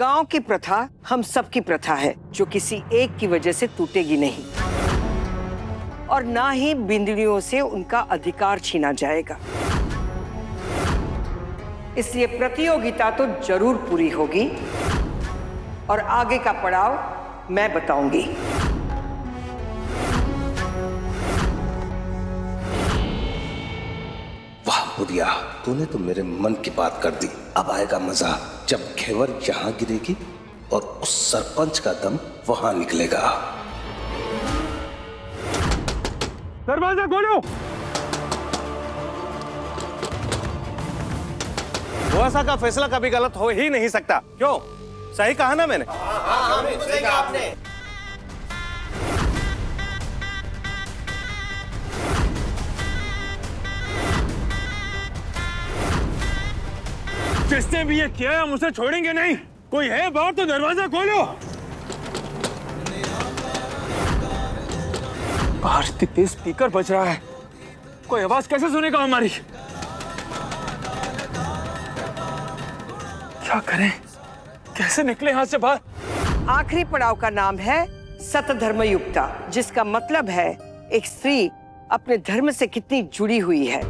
गांव की प्रथा हम सबकी प्रथा है, जो किसी एक की वजह से टूटेगी नहीं, और ना ही बिंदड़ियों से उनका अधिकार छीना जाएगा। इसलिए प्रतियोगिता तो जरूर पूरी होगी और आगे का पड़ाव मैं बताऊंगी। वाह बुढ़िया, तूने तो मेरे मन की बात कर दी। अब आएगा मजा जब घेवर यहाँ गिरेगी और उस सरपंच का दम वहां निकलेगा। दरवाजा खोलो। बुआसा का फैसला कभी गलत हो ही नहीं सकता। क्यों, सही कहा ना मैंने? हाँ, सही कहा आपने। जिसने भी ये किया है हम उसे छोड़ेंगे नहीं। कोई है बाहर तो दरवाजा खोलो। बाहर इतनी तेज स्पीकर बज रहा है, कोई आवाज कैसे सुनेगा हमारी? क्या करें, कैसे निकले यहाँ से बाहर? आखिरी पड़ाव का नाम है सतधर्मयुक्ता, जिसका मतलब है एक स्त्री अपने धर्म से कितनी जुड़ी हुई है।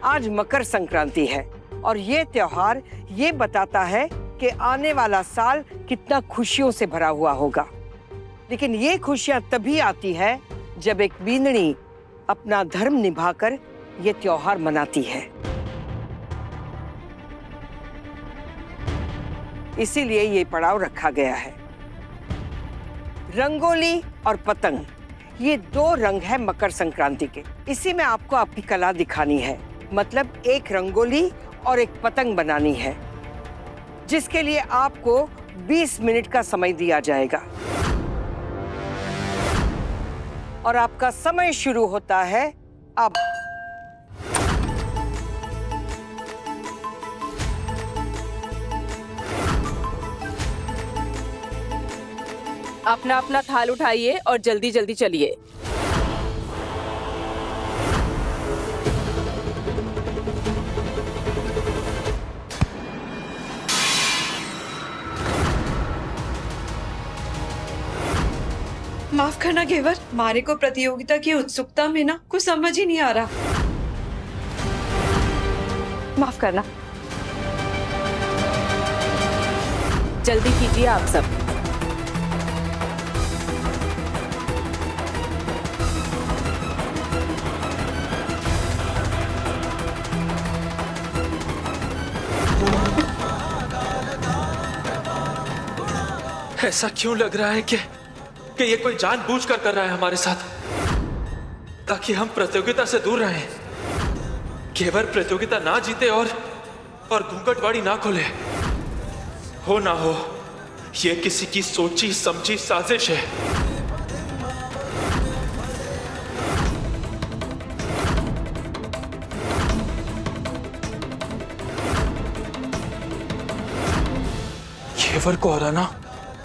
आज मकर संक्रांति है और ये त्योहार ये बताता है कि आने वाला साल कितना खुशियों से भरा हुआ होगा। लेकिन ये खुशियां तभी आती है जब एक बींदनी अपना धर्म निभाकर ये त्योहार मनाती है। इसीलिए ये पड़ाव रखा गया है। रंगोली और पतंग, ये दो रंग है मकर संक्रांति के। इसी में आपको आपकी कला दिखानी है। मतलब एक रंगोली और एक पतंग बनानी है, जिसके लिए आपको 20 मिनट का समय दिया जाएगा। और आपका समय शुरू होता है अब। अपना अपना थाल उठाइए और जल्दी जल्दी चलिए। माफ करना घेवर, मारे को प्रतियोगिता की उत्सुकता में ना कुछ समझ ही नहीं आ रहा। माफ करना। जल्दी कीजिए आप सब। ऐसा क्यों लग रहा है कि ये कोई जानबूझकर कर रहा है हमारे साथ, ताकि हम प्रतियोगिता से दूर रहें। घेवर प्रतियोगिता ना जीते और घूंघटवाड़ी ना खोले। हो ना हो, ये किसी की सोची समझी साजिश है। घेवर को हराना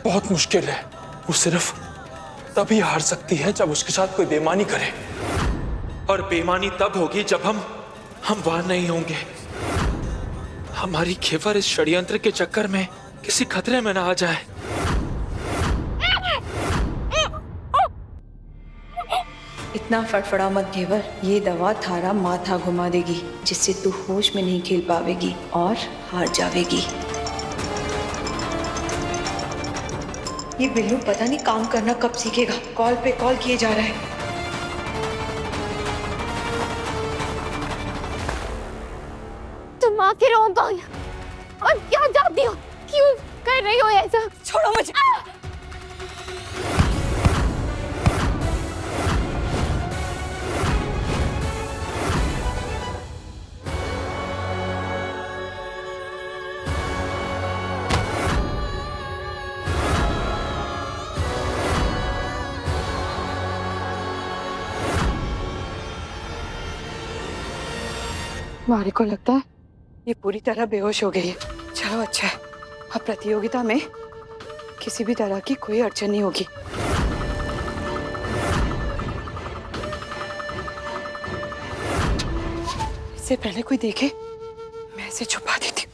बहुत मुश्किल है। वो सिर्फ तभी हार सकती है जब उसके साथ कोई बेईमानी करे, और बेईमानी तब होगी जब हम वहां नहीं होंगे। हमारी घेवर इस षड्यंत्र के चक्कर में किसी खतरे में ना आ जाए। इतना फड़फड़ा मत घेवर, ये दवा थारा माथा घुमा देगी, जिससे तू होश में नहीं खेल पावेगी और हार जावेगी। ये बिल्लू पता नहीं काम करना कब सीखेगा। कॉल पे कॉल किए जा रहा है। तुम आखिर हो कौन और क्या चाहती हो? क्यों कर रही हो ऐसा? छोड़ो मुझे। मारी को लगता है ये पूरी तरह बेहोश हो गई है। चलो अच्छा है, अब प्रतियोगिता में किसी भी तरह की कोई अड़चन नहीं होगी। इससे पहले कोई देखे मैं इसे छुपा देती हूँ।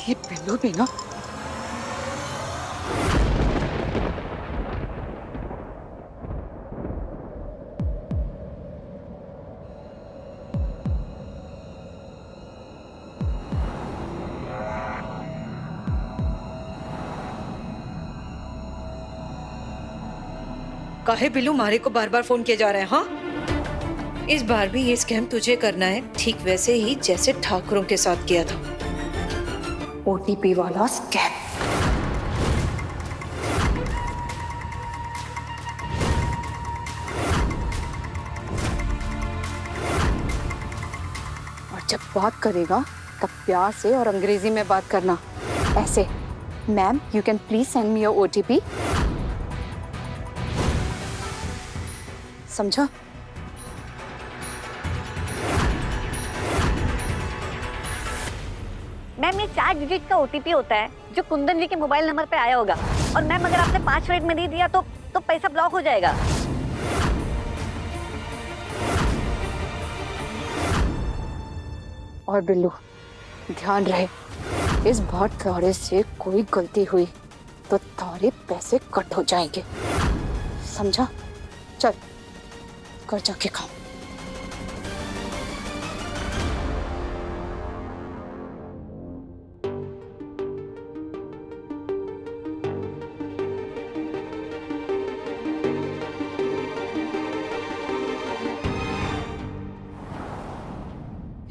ये बिल्लू भी ना। काहे बिल्लू मारे को बार बार फोन किए जा रहे हैं? हाँ, इस बार भी ये स्कैम तुझे करना है, ठीक वैसे ही जैसे ठाकुरों के साथ किया था। ओटीपी वाला स्कैम। और जब बात करेगा तब प्यार से और अंग्रेजी में बात करना, ऐसे, ma'am you can please send me your OTP. समझा? मैम ये 4 डिजिट का ओटीपी होता है जो कुंदन जी के मोबाइल नंबर पे आया होगा, और मैम अगर आपने 5 मिनट में दे दिया तो पैसा ब्लॉक हो जाएगा। और बिल्लू ध्यान रहे, इस बार तारे से कोई गलती हुई तो तारे पैसे कट हो जाएंगे, समझा? चल कर जाके काम।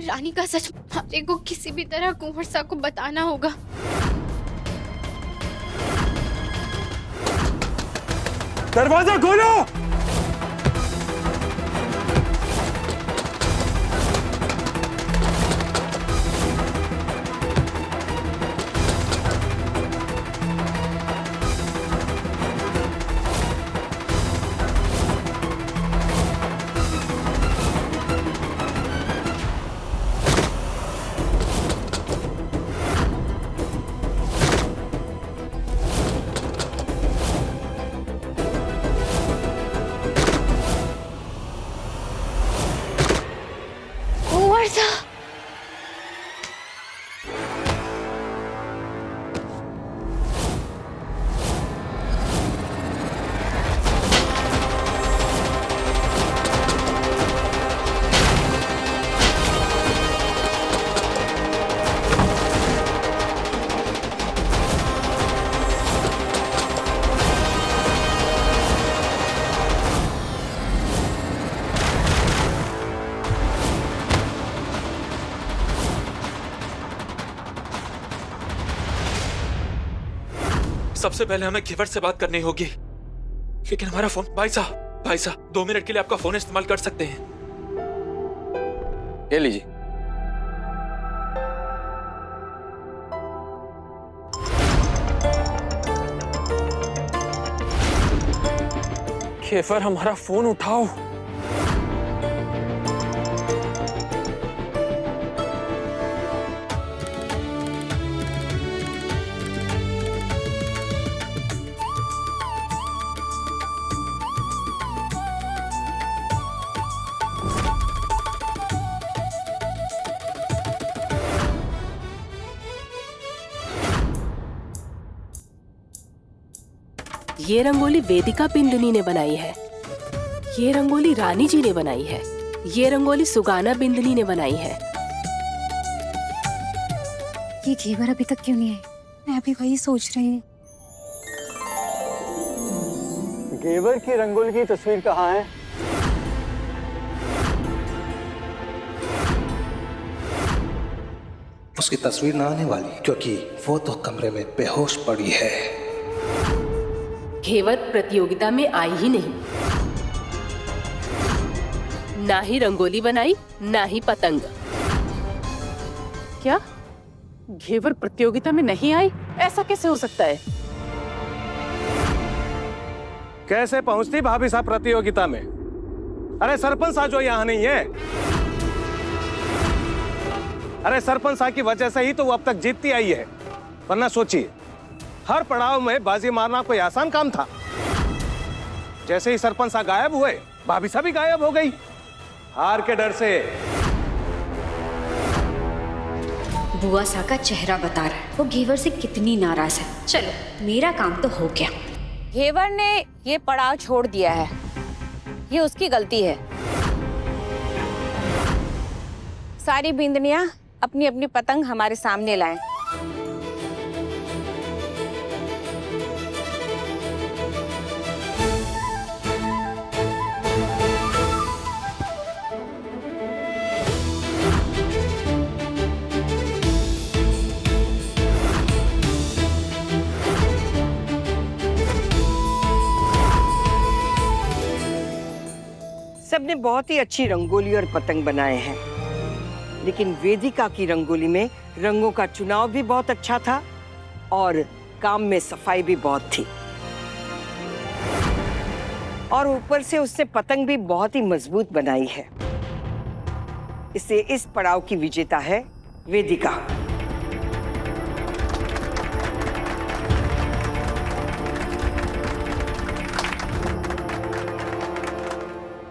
रानी का सच हमारे को किसी भी तरह कुंवर सा को बताना होगा। दरवाजा खोलो। कुंवर सा, सबसे पहले हमें घेवर से बात करनी होगी, लेकिन हमारा फोन। भाई साहब 2 मिनट के लिए आपका फोन इस्तेमाल कर सकते हैं? ये लीजिए। घेवर हमारा फोन उठाओ। ये रंगोली वेदिका बिंदनी ने बनाई है, ये रंगोली रानी जी ने बनाई है, ये रंगोली सुगाना बिंदनी ने बनाई है। ये घेवर अभी तक क्यों नहीं आई? मैं अभी वही सोच रही हूँ। घेवर की रंगोली की तस्वीर कहाँ है? उसकी तस्वीर ना आने वाली, क्योंकि वो तो कमरे में बेहोश पड़ी है। घेवर प्रतियोगिता में आई ही नहीं, ना ही रंगोली बनाई, ना ही पतंग। क्या घेवर प्रतियोगिता में नहीं आई? ऐसा कैसे हो सकता है? कैसे पहुंचती भाभी साहब प्रतियोगिता में? अरे सरपंच साहब जो यहाँ नहीं है। अरे सरपंच साहब की वजह से ही तो वो अब तक जीतती आई है, वरना सोचिए हर पड़ाव में बाजी मारना कोई आसान काम था। जैसे ही सरपंच साहब गायब हुए, भाभी साहब भी गायब हो गई, हार के डर से। बुआ सा का चेहरा बता रहा है वो घेवर से कितनी नाराज है। चलो मेरा काम तो हो गया। घेवर ने ये पड़ाव छोड़ दिया है, ये उसकी गलती है। सारी बिंदनियां अपनी अपनी पतंग हमारे सामने लाएं। सबने बहुत ही अच्छी रंगोली और पतंग बनाए हैं, लेकिन वेदिका की रंगोली में रंगों का चुनाव भी बहुत अच्छा था और काम में सफाई भी बहुत थी, और ऊपर से उसने पतंग भी बहुत ही मजबूत बनाई है। इसलिए इस पड़ाव की विजेता है वेदिका।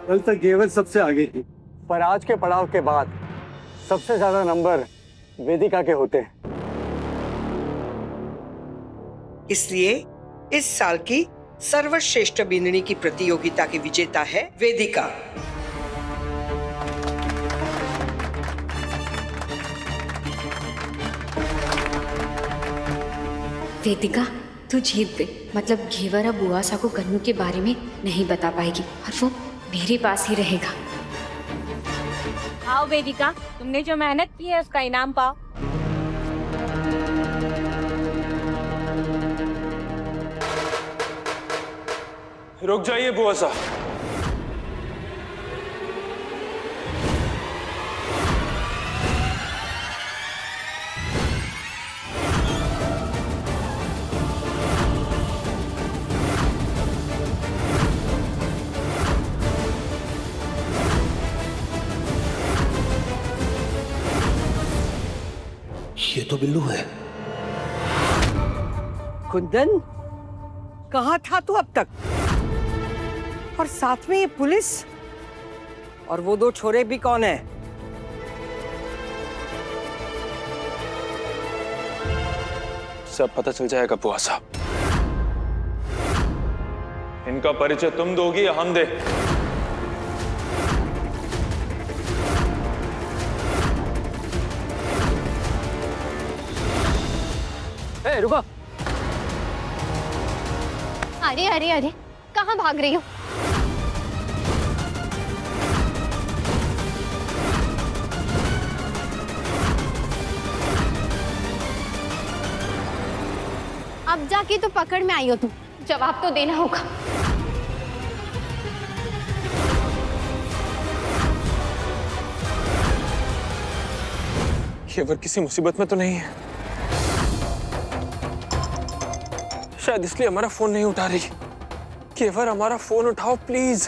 कल तक घेवर सबसे आगे थी, पर आज के पड़ाव के बाद सबसे ज्यादा नंबर वेदिका के होते हैं। इसलिए इस साल की सर्वश्रेष्ठ बिंदनी की प्रतियोगिता की विजेता है वेदिका। वेदिका तू जीत गई। मतलब घेवर अब बुआ सा को कन्नू के बारे में नहीं बता पाएगी और वो मेरे पास ही रहेगा। आओ वेदिका, तुमने जो मेहनत की है उसका इनाम पाओ। रुक जाइए बुआ सा। ये तो बिल्लू है। कुंदन, कहाँ था तू अब तक? और साथ में ये पुलिस और वो दो छोरे भी कौन है? सब पता चल जाएगा बुआ साहब। इनका परिचय तुम दोगी या हम दे? रुको। अरे अरे अरे, कहाँ भाग रही हो? अब जाके तो पकड़ में आई हो तुम, जवाब तो देना होगा। घेवर किसी मुसीबत में तो नहीं है? शायद इसलिए हमारा फोन नहीं उठा रही। घेवर हमारा फोन उठाओ प्लीज।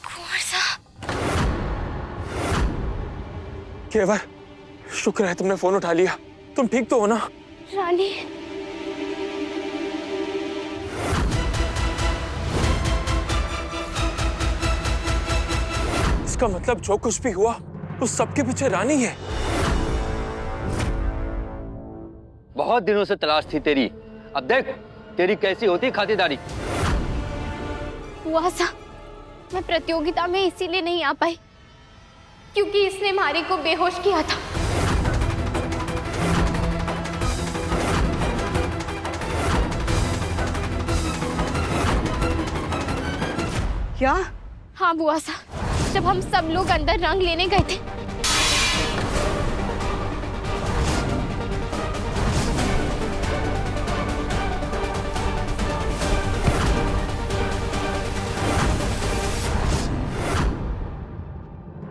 कुंवर साहब। घेवर, शुक्र है तुमने फोन उठा लिया। तुम ठीक तो हो ना? रानी, इसका मतलब जो कुछ भी हुआ उस सबके पीछे रानी है। बहुत दिनों से तलाश थी तेरी, अब देख तेरी कैसी होती खातिरदारी। हुआ सा, मैं प्रतियोगिता में इसीलिए नहीं आ पाई क्योंकि इसने मारी को बेहोश किया था। क्या? हाँ बुआ सा, जब हम सब लोग अंदर रंग लेने गए थे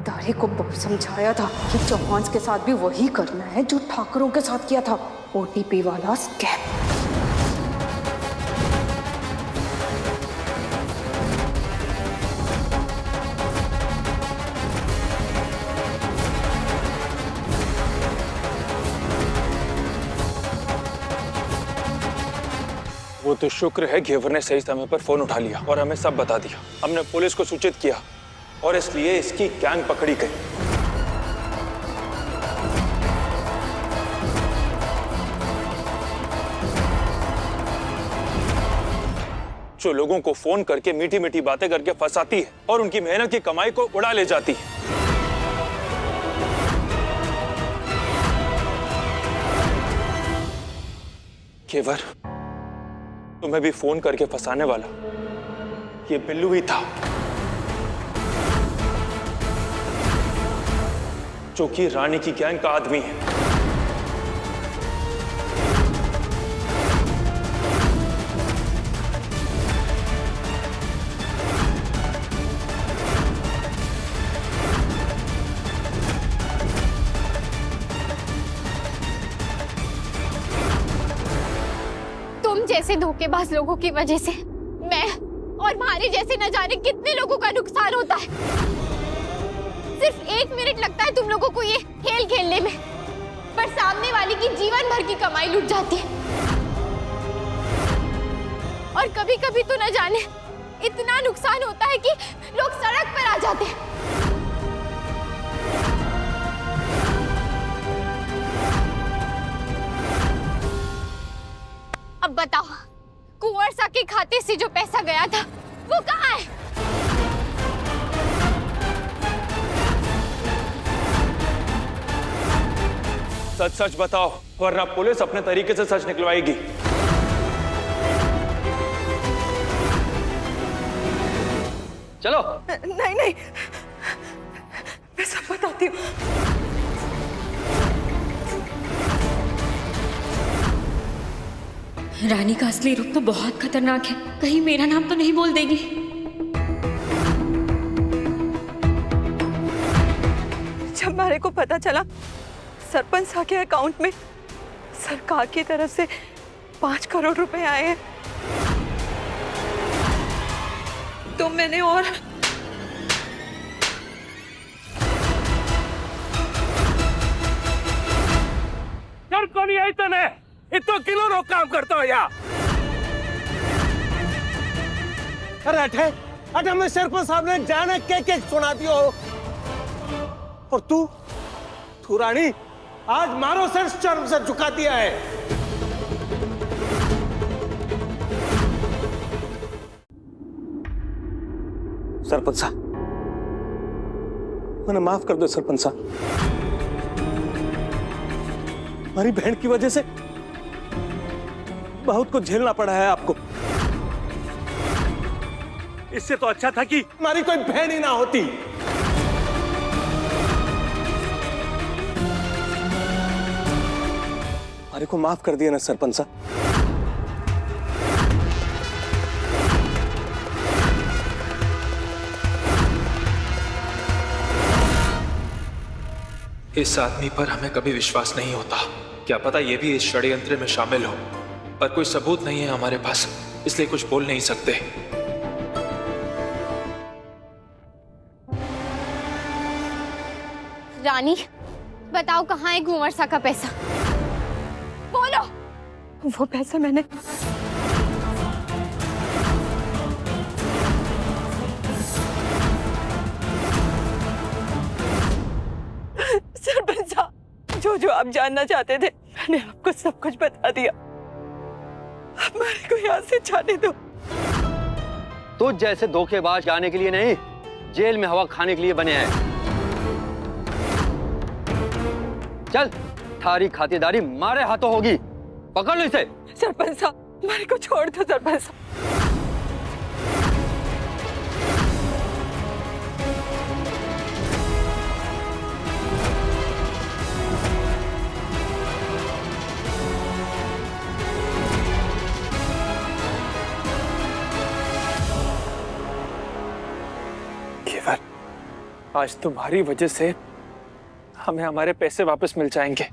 तारे को बहुत समझाया था कि चौहान के साथ भी वही करना है जो ठाकरों के साथ किया था, ओटीपी वाला स्कैम। वो तो शुक्र है घेवर ने सही समय पर फोन उठा लिया और हमें सब बता दिया। हमने पुलिस को सूचित किया और इसलिए इसकी गैंग पकड़ी गई। जो लोगों को फोन करके मीठी मीठी बातें करके फंसाती है और उनकी मेहनत की कमाई को उड़ा ले जाती है। केवर, तुम्हें भी फोन करके फंसाने वाला ये बिल्लू ही था, जो कि रानी की गैंग का आदमी है। तुम जैसे धोखेबाज लोगों की वजह से मैं और हमारे जैसे न जाने कितने लोगों का नुकसान होता है। सिर्फ 1 मिनट लगता है तुम लोगों को ये खेल खेलने में, पर सामने वाले की जीवन भर की कमाई लुट जाती है। और कभी कभी तो न जाने इतना नुकसान होता है कि लोग सड़क पर आ जाते हैं। अब बताओ, कुंवर सा के खाते से जो पैसा गया था वो कहाँ है? सच सच बताओ, वरना पुलिस अपने तरीके से सच निकलवाएगी। चलो। नहीं नहीं, मैं सब बताती हूँ। रानी का असली रूप तो बहुत खतरनाक है, कहीं मेरा नाम तो नहीं बोल देगी। जब हमारे को पता चला सरपंच साहब के अकाउंट में सरकार की तरफ से 5 करोड़ रुपए आए हैं, तो मैंने और कौन आई तने इतो किलो रो काम करता हो या? अरे अठे में सरपंच साहब ने जाने के सुना दियो। और तू रानी आज मारो सर शर्म से झुका दिया है। सरपंच साहब, मैंने माफ कर दो सरपंच साहब। हमारी बहन की वजह से बहुत कुछ झेलना पड़ा है आपको। इससे तो अच्छा था कि हमारी कोई बहन ही ना होती। हमारे को माफ कर दिया ना सरपंच साहब। इस आदमी पर हमें कभी विश्वास नहीं होता। क्या पता ये भी इस षड्यंत्र में शामिल हो, पर कोई सबूत नहीं है हमारे पास, इसलिए कुछ बोल नहीं सकते। रानी, बताओ कहाँ है कुंवर सा का पैसा? बोलो। वो पैसा मैंने सरपंच साहब, जो आप जानना चाहते थे मैंने आपको सब कुछ बता दिया। हमारे को यहाँ से जाने दो। तुझ जैसे धोखेबाज जाने के लिए नहीं, जेल में हवा खाने के लिए बने हैं। चल, थारी खातिरदारी मारे हाथों होगी। पकड़ लो इसे। सरपंच साहब, हमारे को छोड़ दो सरपंच साहब। केवल, आज तुम्हारी वजह से हमें हमारे पैसे वापस मिल जाएंगे।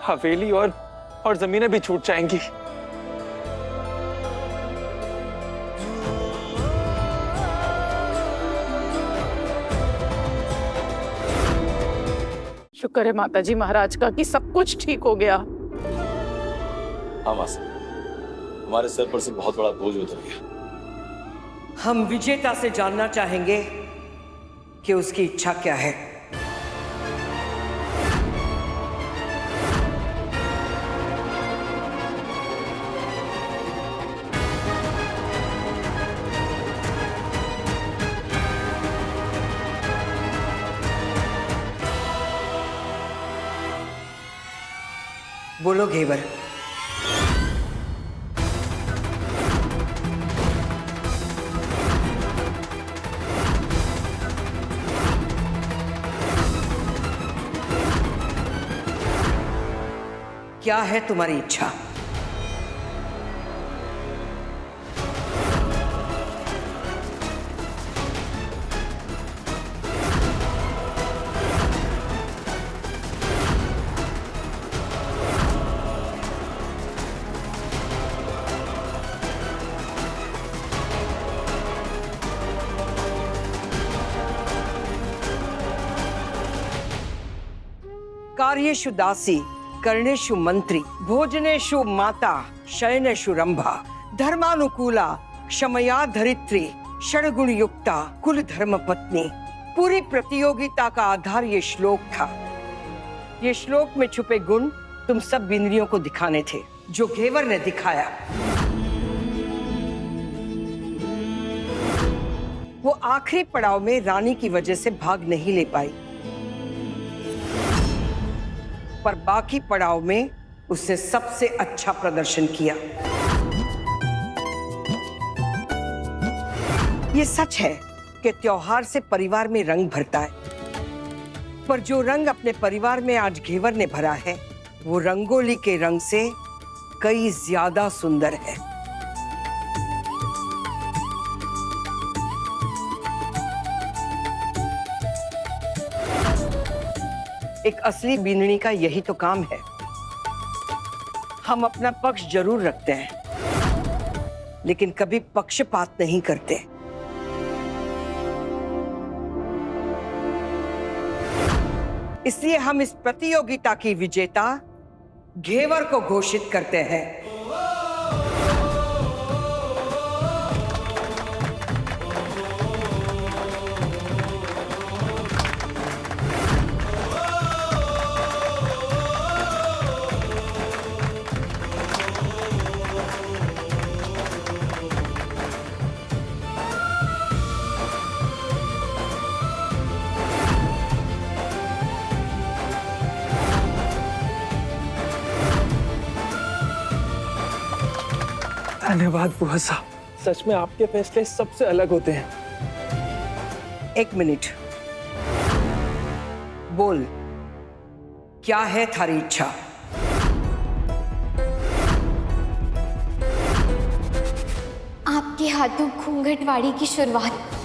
हवेली और जमीनें भी छूट जाएंगी। शुक्र है माताजी महाराज का कि सब कुछ ठीक हो गया। हाँ मासी, हमारे सर पर से बहुत बड़ा बोझ उतर गया। हम विजेता से जानना चाहेंगे कि उसकी इच्छा क्या है। बोलो घेवर। क्या है तुम्हारी इच्छा? कार्येषु दासी, कर्णेषु मंत्री, भोजनेषु माता, शयनेषु रंभा, धर्मानुकूला, क्षमया धरित्री, षड्गुण युक्ता, कुल धर्म पत्नी। पूरी प्रतियोगिता का आधार ये श्लोक था। ये श्लोक में छुपे गुण तुम सब बिंदरियों को दिखाने थे, जो घेवर ने दिखाया। वो आखिरी पड़ाव में रानी की वजह से भाग नहीं ले पाई, पर बाकी पड़ाव में उसने सबसे अच्छा प्रदर्शन किया। ये सच है कि त्योहार से परिवार में रंग भरता है, पर जो रंग अपने परिवार में आज घेवर ने भरा है, वो रंगोली के रंग से कई ज्यादा सुंदर है। एक असली बीननी का यही तो काम है। हम अपना पक्ष जरूर रखते हैं, लेकिन कभी पक्षपात नहीं करते। इसलिए हम इस प्रतियोगिता की विजेता घेवर को घोषित करते हैं। धन्यवाद बुआ साहब, सच में आपके फैसले सबसे अलग होते हैं। एक मिनट, बोल, क्या है थारी इच्छा? आपके हाथों घूंघटवाड़ी की शुरुआत।